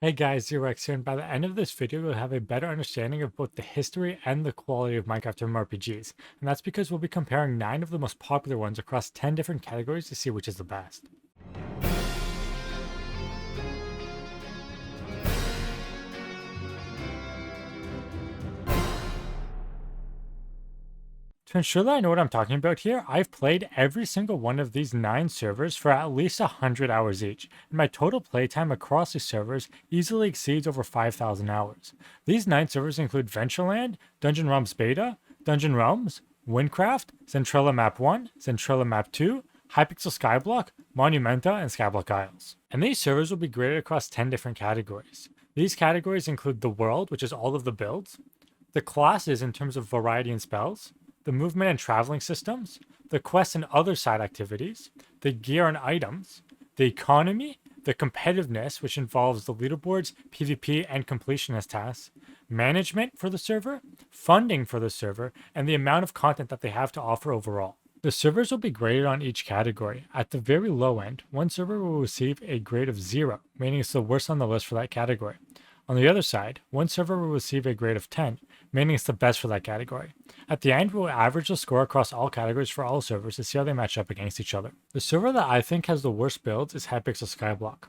Hey guys, Xerox here, and by the end of this video, you'll have a better understanding of both the history and the quality of Minecraft MMORPGs, and that's because we'll be comparing 9 of the most popular ones across 10 different categories to see which is the best. To ensure that I know what I'm talking about here, I've played every single one of these 9 servers for at least 100 hours each, and my total playtime across these servers easily exceeds over 5,000 hours. These 9 servers include Ventureland, Dungeon Realms Beta, Dungeon Realms, Windcraft, Centrella Map 1, Centrella Map 2, Hypixel Skyblock, Monumenta, and Skyblock Isles. And these servers will be graded across 10 different categories. These categories include the world, which is all of the builds, the classes in terms of variety and spells, the movement and traveling systems, the quests and other side activities, the gear and items, the economy, the competitiveness, which involves the leaderboards, PvP, and completionist tasks, management for the server, funding for the server, and the amount of content that they have to offer overall. The servers will be graded on each category. At the very low end, one server will receive a grade of 0, meaning it's the worst on the list for that category. On the other side, one server will receive a grade of 10, meaning it's the best for that category. At the end, we'll average the score across all categories for all servers to see how they match up against each other. The server that I think has the worst builds is Hypixel Skyblock.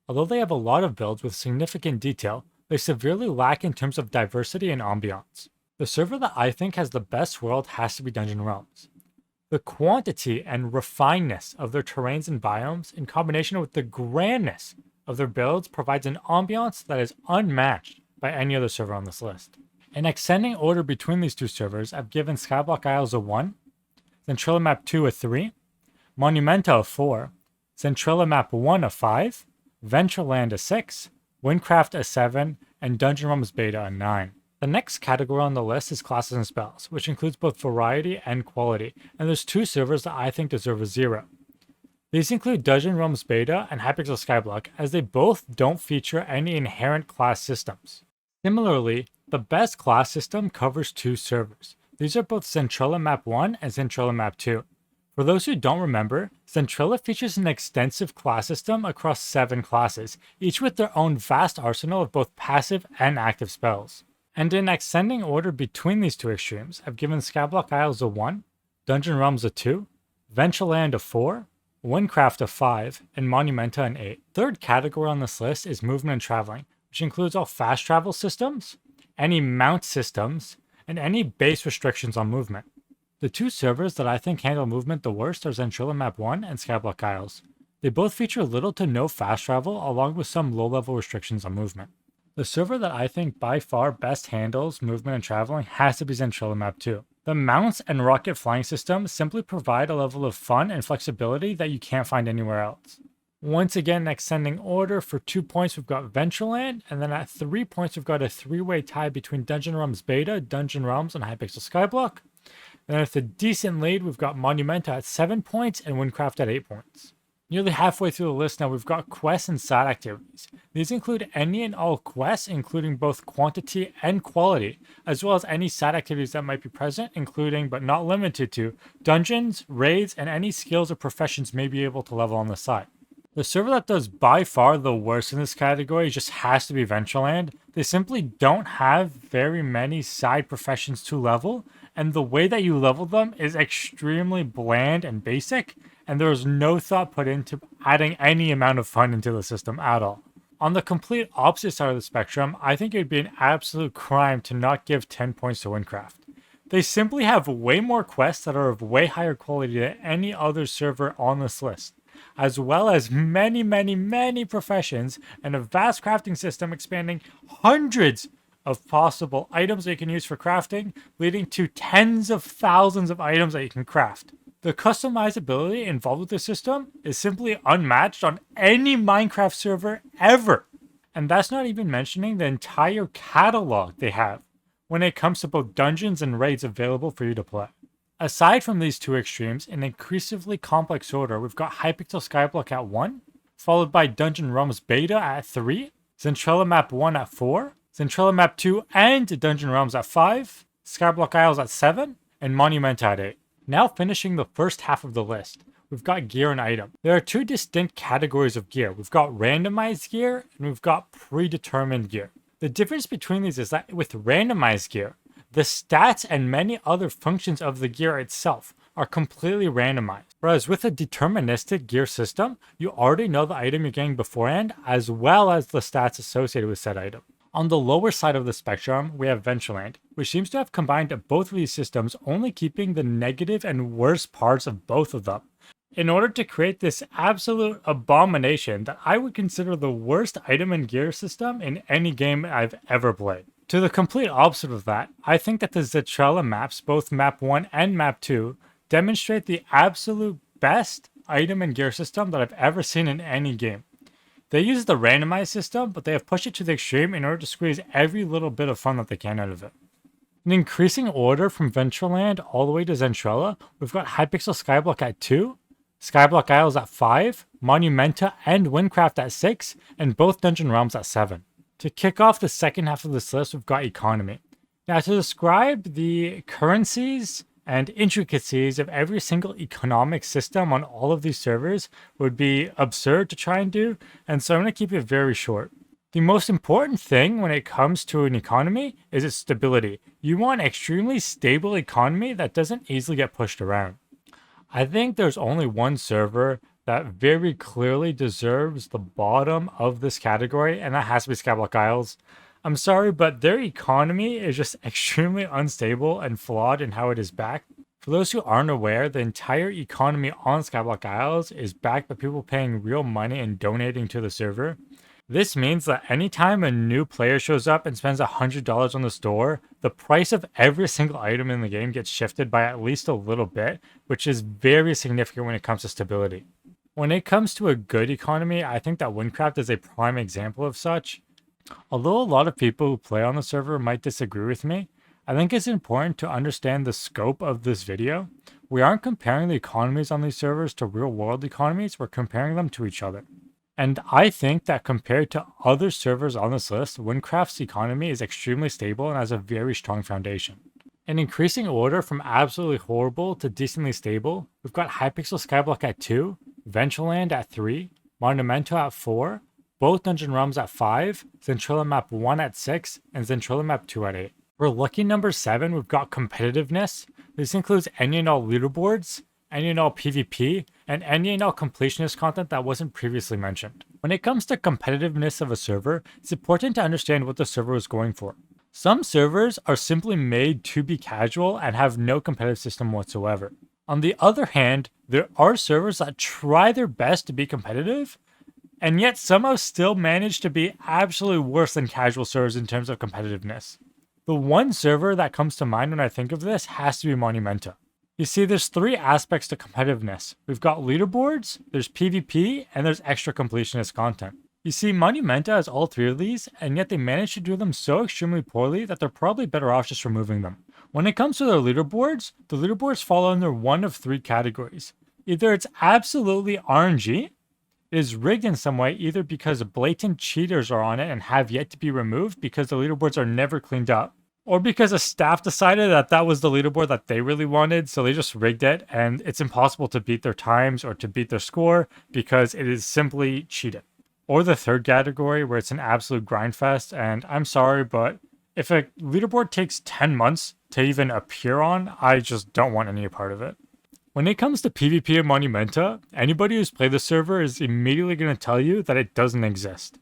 Although they have a lot of builds with significant detail, they severely lack in terms of diversity and ambiance. The server that I think has the best world has to be Dungeon Realms. The quantity and refinedness of their terrains and biomes, in combination with the grandness of their builds, provides an ambiance that is unmatched by any other server on this list. In ascending order between these two servers, I've given Skyblock Isles a 1, Centrella Map 2 a 3, Monumenta a 4, Centrella Map 1 a 5, Ventureland a 6, Windcraft a 7, and Dungeon Realms Beta a 9. The next category on the list is classes and spells, which includes both variety and quality, and there's 2 servers that I think deserve a 0. These include Dungeon Realms Beta and Hypixel Skyblock, as they both don't feature any inherent class systems. Similarly, the best class system covers 2 servers. These are both Centrella Map 1 and Centrella Map 2. For those who don't remember, Centrella features an extensive class system across 7 classes, each with their own vast arsenal of both passive and active spells. And in ascending order between these 2 extremes, I've given Skyblock Isles a 1, Dungeon Realms a 2, Ventureland a 4, Windcraft a 5, and Monumenta an 8. Third category on this list is movement and traveling, which includes all fast travel systems, any mount systems, and any base restrictions on movement. The 2 servers that I think handle movement the worst are Centrella Map 1 and Skyblock Isles. They both feature little to no fast travel, along with some low-level restrictions on movement. The server that I think by far best handles movement and traveling has to be Centrella Map 2. The mounts and rocket flying systems simply provide a level of fun and flexibility that you can't find anywhere else. Once again, in ascending order, for 2 points we've got Ventureland, and then at 3 points we've got a 3-way tie between Dungeon Realms Beta, Dungeon Realms, and Hypixel Skyblock. And then with a decent lead, we've got Monumenta at 7 points and Windcraft at 8 points. Nearly halfway through the list now, we've got quests and side activities. These include any and all quests, including both quantity and quality, as well as any side activities that might be present, including but not limited to dungeons, raids, and any skills or professions may be able to level on the side. The server that does by far the worst in this category just has to be Ventureland. They simply don't have very many side professions to level, and the way that you level them is extremely bland and basic, and there is no thought put into adding any amount of fun into the system at all. On the complete opposite side of the spectrum, I think it would be an absolute crime to not give 10 points to Windcraft. They simply have way more quests that are of way higher quality than any other server on this list, as well as many professions and a vast crafting system expanding hundreds of possible items that you can use for crafting, leading to tens of thousands of items that you can craft. The customizability involved with the system is simply unmatched on any Minecraft server ever. And that's not even mentioning the entire catalog they have when it comes to both dungeons and raids available for you to play. Aside from these 2 extremes, in increasingly complex order, we've got Hypixel Skyblock at 1, followed by Dungeon Realms Beta at 3, Centrella Map 1 at 4, Centrella Map 2 and Dungeon Realms at 5, Skyblock Isles at 7, and Monumenta at 8. Now finishing the first half of the list, we've got gear and item. There are two distinct categories of gear. We've got randomized gear and we've got predetermined gear. The difference between these is that with randomized gear, the stats and many other functions of the gear itself are completely randomized. Whereas with a deterministic gear system, you already know the item you're getting beforehand, as well as the stats associated with said item. On the lower side of the spectrum, we have Ventureland, which seems to have combined both of these systems, only keeping the negative and worst parts of both of them, in order to create this absolute abomination that I would consider the worst item and gear system in any game I've ever played. To the complete opposite of that, I think that the Zetrella maps, both map 1 and map 2, demonstrate the absolute best item and gear system that I've ever seen in any game. They use the randomized system, but they have pushed it to the extreme in order to squeeze every little bit of fun that they can out of it. In increasing order from Ventureland all the way to Zentrella, we've got Hypixel Skyblock at 2, Skyblock Isles at 5, Monumenta and Windcraft at 6, and both Dungeon Realms at 7. To kick off the second half of this list, we've got Economy. Now, to describe the currencies and intricacies of every single economic system on all of these servers would be absurd to try and do, and so I'm going to keep it very short. The most important thing when it comes to an economy is its stability. You want an extremely stable economy that doesn't easily get pushed around. I think there's only one server that very clearly deserves the bottom of this category, and that has to be Skyblock Isles. I'm sorry, but their economy is just extremely unstable and flawed in how it is backed. For those who aren't aware, the entire economy on Skyblock Isles is backed by people paying real money and donating to the server. This means that anytime a new player shows up and spends $100 on the store, the price of every single item in the game gets shifted by at least a little bit, which is very significant when it comes to stability. When it comes to a good economy, I think that Windcraft is a prime example of such. Although a lot of people who play on the server might disagree with me, I think it's important to understand the scope of this video. We aren't comparing the economies on these servers to real-world economies, we're comparing them to each other. And I think that compared to other servers on this list, Windcraft's economy is extremely stable and has a very strong foundation. In increasing order from absolutely horrible to decently stable, we've got Hypixel Skyblock at 2, Ventureland at 3, Monumento at 4, both Dungeon Realms at 5, Zentrella Map 1 at 6, and Zentrella Map 2 at 8. For lucky number 7, we've got Competitiveness. This includes any and all leaderboards, any and all PvP, and any and all completionist content that wasn't previously mentioned. When it comes to competitiveness of a server, it's important to understand what the server is going for. Some servers are simply made to be casual and have no competitive system whatsoever. On the other hand, there are servers that try their best to be competitive, and yet somehow still manage to be absolutely worse than casual servers in terms of competitiveness. The one server that comes to mind when I think of this has to be Monumenta. You see, there's three aspects to competitiveness. We've got leaderboards, there's PvP, and there's extra completionist content. You see, Monumenta has all three of these, and yet they manage to do them so extremely poorly that they're probably better off just removing them. When it comes to their leaderboards, the leaderboards fall under one of three categories. Either it's absolutely RNG, it is rigged in some way, either because blatant cheaters are on it and have yet to be removed because the leaderboards are never cleaned up, or because a staff decided that that was the leaderboard that they really wanted, so they just rigged it, and it's impossible to beat their times or to beat their score because it is simply cheated. Or the third category, where it's an absolute grind fest, and I'm sorry, but if a leaderboard takes 10 months to even appear on, I just don't want any part of it. When it comes to PvP and Monumenta, anybody who's played the server is immediately going to tell you that it doesn't exist.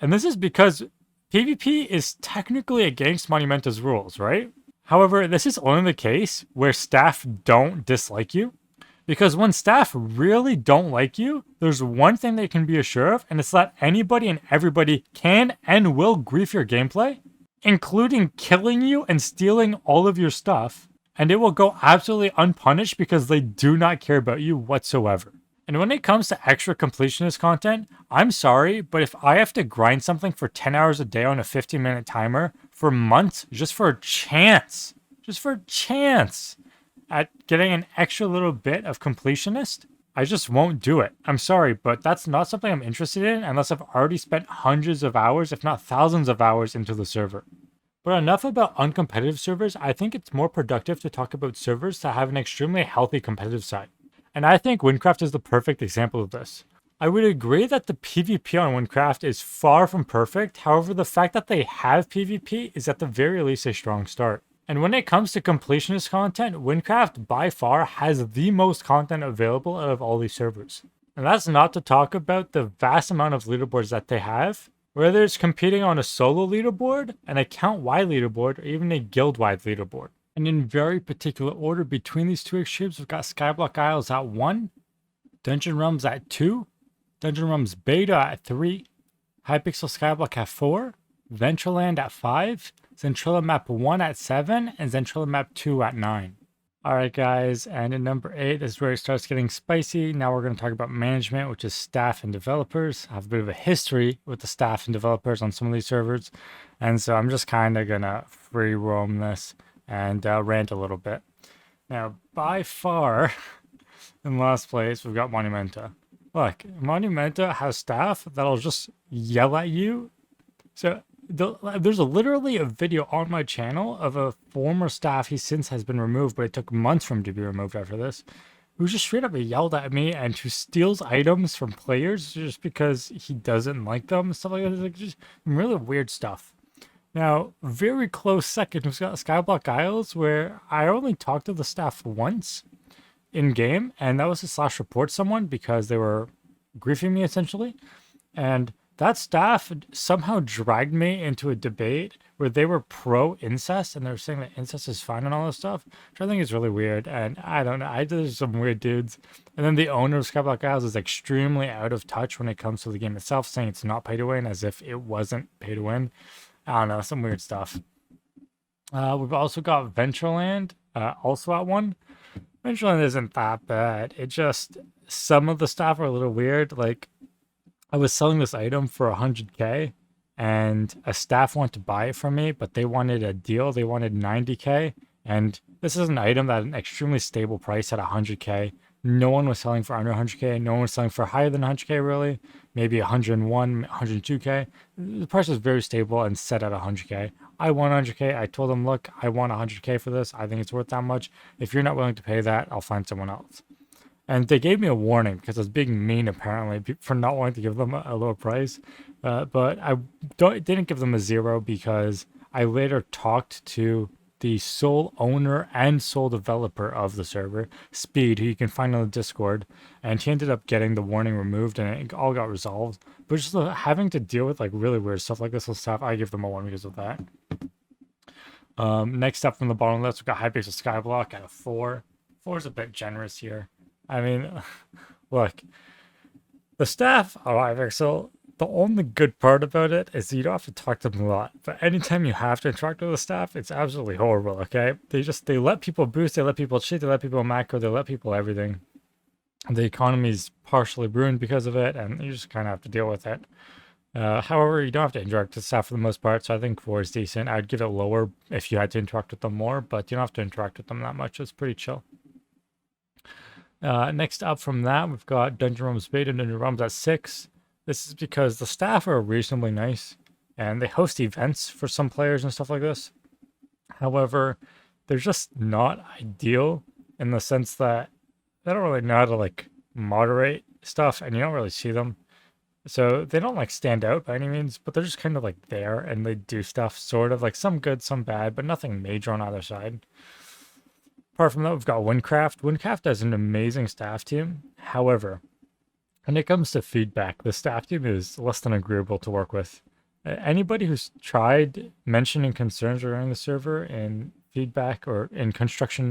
And this is because PvP is technically against Monumenta's rules, right? However, this is only the case where staff don't dislike you. Because when staff really don't like you, there's one thing they can be assured of, and it's that anybody and everybody can and will grief your gameplay, including killing you and stealing all of your stuff, and it will go absolutely unpunished because they do not care about you whatsoever. And when it comes to extra completionist content, I'm sorry, but if I have to grind something for 10 hours a day on a 15-minute timer for months just for a chance at getting an extra little bit of completionist, I just won't do it. I'm sorry, but that's not something I'm interested in unless I've already spent hundreds of hours, if not thousands of hours into the server. But enough about uncompetitive servers. I think it's more productive to talk about servers that have an extremely healthy competitive side. And I think Windcraft is the perfect example of this. I would agree that the PvP on Windcraft is far from perfect. However, the fact that they have PvP is at the very least a strong start. And when it comes to completionist content, Windcraft by far has the most content available out of all these servers. And that's not to talk about the vast amount of leaderboards that they have, whether it's competing on a solo leaderboard, an account-wide leaderboard, or even a guild-wide leaderboard. And in very particular order between these two extremes, we've got Skyblock Isles at 1, Dungeon Realms at 2, Dungeon Realms Beta at 3, Hypixel Skyblock at 4, Ventureland at 5, Zentrilla Map 1 at 7, and Zentrilla Map 2 at 9. Alright guys, and in number 8 is where it starts getting spicy. Now we're going to talk about management, which is staff and developers. I have a bit of a history with the staff and developers on some of these servers, and so I'm just kind of going to free roam this and rant a little bit. Now, by far, in last place, we've got Monumenta. Look, Monumenta has staff that'll just yell at you. So there's literally a video on my channel of a former staff. He since has been removed, but it took months for him to be removed after this, who just straight up yelled at me and who steals items from players just because he doesn't like them and stuff like that. It's like just really weird stuff. Now, very close second, we've got Skyblock Isles, where I only talked to the staff once in game, and that was to slash report someone because they were griefing me essentially. And that staff somehow dragged me into a debate where they were pro incest and they were saying that incest is fine and all this stuff, which I think is really weird. And I don't know, there's some weird dudes. And then the owner of Skyblock Isles is extremely out of touch when it comes to the game itself, saying it's not pay to win as if it wasn't pay to win. I don't know, some weird stuff. We've also got Ventureland, also at 1. Ventureland isn't that bad. It just, some of the stuff are a little weird. Like, I was selling this item for 100k, and a staff wanted to buy it from me, but they wanted a deal. They wanted 90k, and this is an item at an extremely stable price at 100k. No one was selling for under 100k. No one was selling for higher than 100k, really. Maybe 101, 102k. The price was very stable and set at 100k. I want 100k. I told them, look, I want 100k for this. I think it's worth that much. If you're not willing to pay that, I'll find someone else. And they gave me a warning because I was being mean, apparently, for not wanting to give them a lower price. But I didn't give them a 0 because I later talked to the sole owner and sole developer of the server, Speed, who you can find on the Discord, and he ended up getting the warning removed and it all got resolved. But just having to deal with like really weird stuff like this and stuff, I give them a 1 because of that. Next up from the bottom list, we've got Hypixel Skyblock at a 4. 4 is a bit generous here. I mean, look, the staff of Hypixel, the only good part about it is you don't have to talk to them a lot. But anytime you have to interact with the staff, it's absolutely horrible, okay? They let people boost, they let people cheat, they let people macro, they let people everything. The economy is partially ruined because of it, and you just kind of have to deal with it. However, you don't have to interact with staff for the most part, so I think 4 is decent. I'd give it lower if you had to interact with them more, but you don't have to interact with them that much. It's pretty chill. Next up from that, we've got Dungeon Realms Beta and Dungeon Realms at 6. This is because the staff are reasonably nice, and they host events for some players and stuff like this. However, they're just not ideal in the sense that they don't really know how to like moderate stuff, and you don't really see them. So they don't like stand out by any means, but they're just kind of like there, and they do stuff sort of like some good, some bad, but nothing major on either side. Apart from that, we've got Windcraft. Windcraft has an amazing staff team. However, when it comes to feedback, the staff team is less than agreeable to work with. Anybody who's tried mentioning concerns regarding the server in feedback or in constructive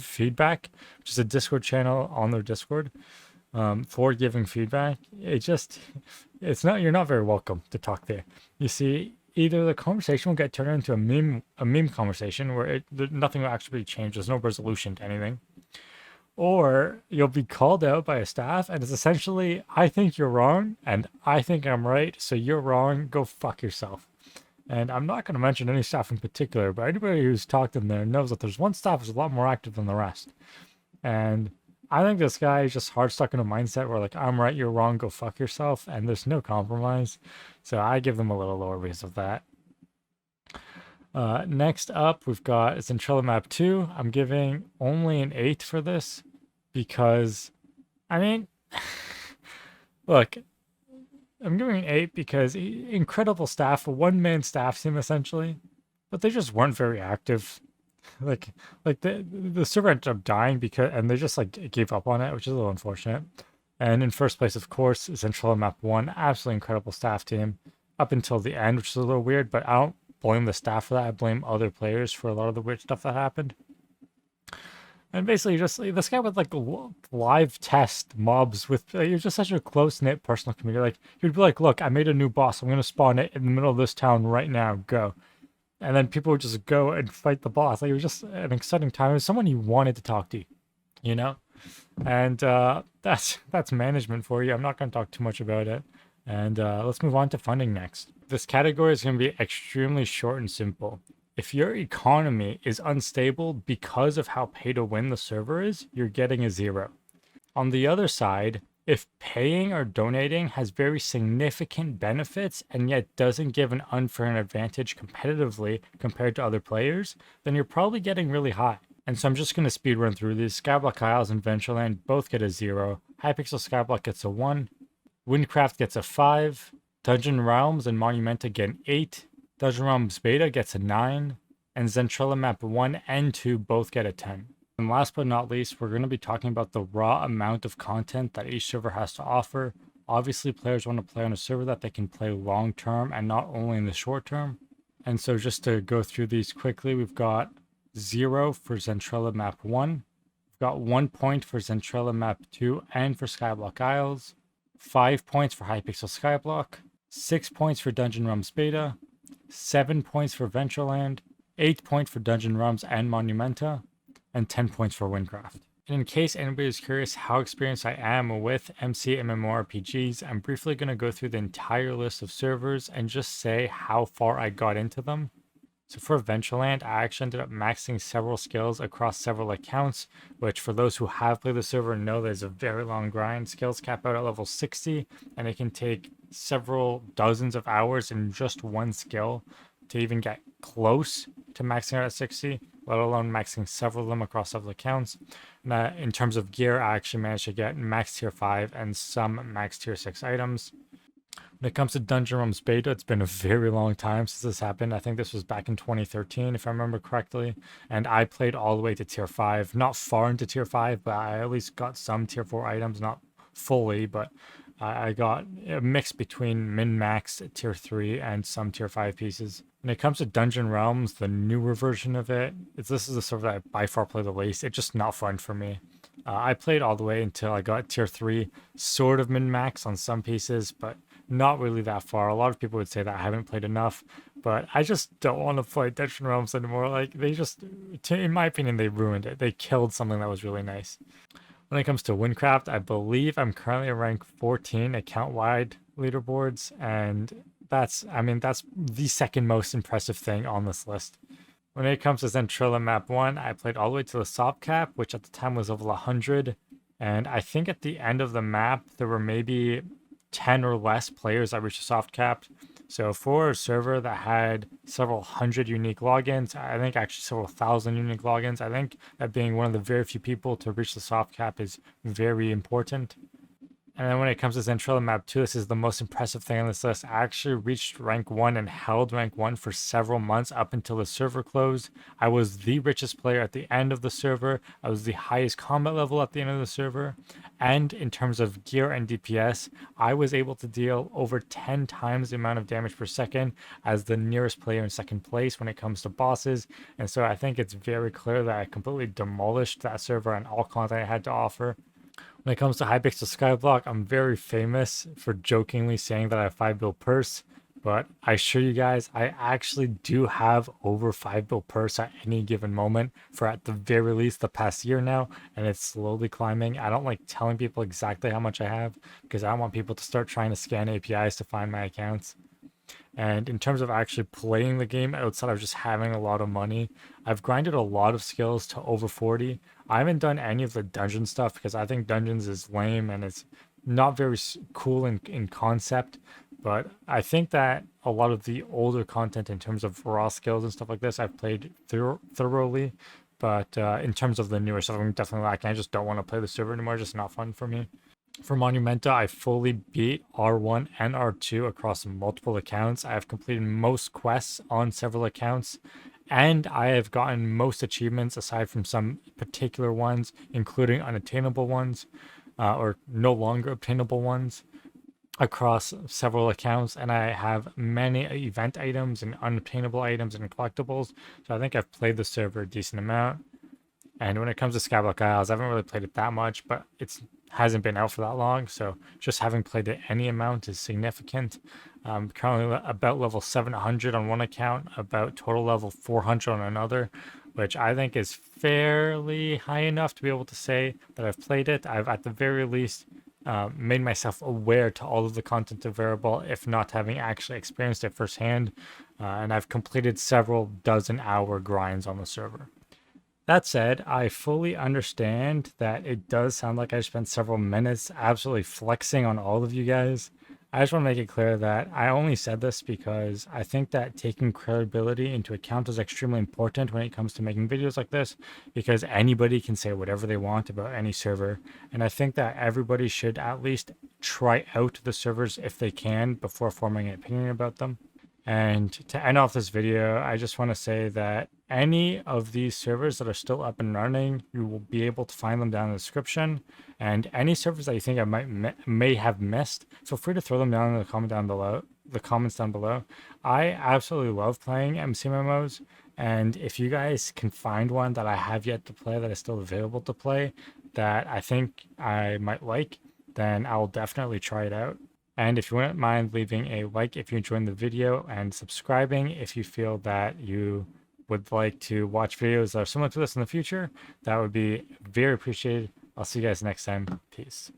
feedback, which is a Discord channel on their Discord, for giving feedback, it's not, you're not very welcome to talk there. You see, either the conversation will get turned into a meme conversation where nothing will actually change. There's no resolution to anything. Or you'll be called out by a staff and it's essentially, I think you're wrong and I think I'm right, so you're wrong, go fuck yourself. And I'm not going to mention any staff in particular, but anybody who's talked in there knows that there's one staff who's a lot more active than the rest. And I think this guy is just hard stuck in a mindset where like, I'm right, you're wrong, go fuck yourself, and there's no compromise. So I give them a little lower because of that. Next up, we've got Centrella Map 2. I'm giving only an 8 for this because, I mean, look, I'm giving an 8 because incredible staff, a one-man staff team essentially, but they just weren't very active. like, the server ended up dying because, and they just like gave up on it, which is a little unfortunate. And in first place, of course, Centrella Map 1, absolutely incredible staff team up until the end, which is a little weird, but I don't blame the staff for that. I blame other players for a lot of the weird stuff that happened. And basically, just this guy would like live test mobs with. You're just such a close knit personal community. Like he'd be like, "Look, I made a new boss. I'm gonna spawn it in the middle of this town right now. Go." And then people would just go and fight the boss. Like it was just an exciting time. It was someone you wanted to talk to, you know. And that's management for you. I'm not gonna talk too much about it. And let's move on to funding next. This category is going to be extremely short and simple. If your economy is unstable because of how pay to win the server is, you're getting a 0. On the other side, if paying or donating has very significant benefits and yet doesn't give an unfair advantage competitively compared to other players, then you're probably getting really high. And so I'm just going to speed run through these. Skyblock Isles and Ventureland both get a 0. Hypixel Skyblock gets a 1. Windcraft gets a 5. Dungeon Realms and Monumenta get an 8. Dungeon Realms Beta gets a 9. And Zentrella Map 1 and 2 both get a 10. And last but not least, we're going to be talking about the raw amount of content that each server has to offer. Obviously, players want to play on a server that they can play long term and not only in the short term. And so just to go through these quickly, we've got 0 for Zentrella Map 1. We've got 1 point for Zentrella Map 2 and for Skyblock Isles. 5 points for Hypixel Skyblock. 6 points for Dungeon Realms Beta. 7 points for Ventureland. 8 points for Dungeon Realms and Monumenta. And 10 points for Windcraft. And in case anybody is curious how experienced I am with MC and Mmorpgs, I'm briefly going to go through the entire list of servers and just say how far I got into them. So for Ventureland, I actually ended up maxing several skills across several accounts, which for those who have played the server know there's a very long grind. Skills cap out at level 60, and it can take several dozens of hours in just one skill to even get close to maxing out at 60, let alone maxing several of them across several accounts. And in terms of gear, I actually managed to get max tier 5 and some max tier 6 items. When it comes to Dungeon Realms Beta, it's been a very long time since this happened. I think this was back in 2013, if I remember correctly. And I played all the way to tier 5, not far into tier 5, but I at least got some tier 4 items, not fully, but I got a mix between min-max tier 3 and some tier 5 pieces. When it comes to Dungeon Realms, the newer version of it, this is the server that I by far play the least. It's just not fun for me. I played all the way until I got tier 3, sort of min-max on some pieces, but not really that far. A lot of people would say that I haven't played enough, but I just don't want to play Dungeon Realms anymore. Like, they just, in my opinion, they ruined it. They killed something that was really nice. When it comes to Windcraft, I believe I'm currently at rank 14 account-wide leaderboards, and that's the second most impressive thing on this list. When it comes to Zentrella Map 1, I played all the way to the soft cap, which at the time was level 100, and I think at the end of the map, there were maybe 10 or less players that reached the soft cap. So for a server that had several hundred unique logins, I think actually several thousand unique logins, I think that being one of the very few people to reach the soft cap is very important. And then when it comes to Zentrella Map 2, this is the most impressive thing on this list. I actually reached rank 1 and held rank 1 for several months up until the server closed. I was the richest player at the end of the server. I was the highest combat level at the end of the server. And in terms of gear and DPS, I was able to deal over 10 times the amount of damage per second as the nearest player in second place when it comes to bosses. And so I think it's very clear that I completely demolished that server and all content I had to offer. When it comes to Hypixel Skyblock, I'm very famous for jokingly saying that I have 5 bill purse, but I assure you guys, I actually do have over 5 bill purse at any given moment for at the very least the past year now, and it's slowly climbing. I don't like telling people exactly how much I have because I don't want people to start trying to scan APIs to find my accounts. And in terms of actually playing the game outside of just having a lot of money, I've grinded a lot of skills to over 40. I haven't done any of the dungeon stuff because I think dungeons is lame and it's not very cool in concept. But I think that a lot of the older content in terms of raw skills and stuff like this, I've played thoroughly. But in terms of the newer stuff, I'm definitely lacking. I just don't want to play the server anymore. It's just not fun for me. For Monumenta, I fully beat R1 and R2 across multiple accounts. I have completed most quests on several accounts, and I have gotten most achievements aside from some particular ones, including unattainable ones or no longer obtainable ones across several accounts. And I have many event items and unobtainable items and collectibles. So I think I've played the server a decent amount. And when it comes to Skyblock Isles, I haven't really played it that much, but it's hasn't been out for that long. So just having played it any amount is significant. Currently about level 700 on one account, about total level 400 on another, which I think is fairly high enough to be able to say that I've played it. I've at the very least made myself aware to all of the content available, if not having actually experienced it firsthand. And I've completed several dozen-hour grinds on the server. That said, I fully understand that it does sound like I spent several minutes absolutely flexing on all of you guys. I just want to make it clear that I only said this because I think that taking credibility into account is extremely important when it comes to making videos like this, because anybody can say whatever they want about any server. And I think that everybody should at least try out the servers if they can before forming an opinion about them. And to end off this video, I just want to say that any of these servers that are still up and running, you will be able to find them down in the description. And any servers that you think I may have missed, feel free to throw them down in the comments down below. I absolutely love playing MCMMOs, and if you guys can find one that I have yet to play that is still available to play that I think I might like, then I'll definitely try it out. And if you wouldn't mind leaving a like if you enjoyed the video, and subscribing if you feel that you would like to watch videos that are similar to this in the future, that would be very appreciated. I'll see you guys next time. Peace.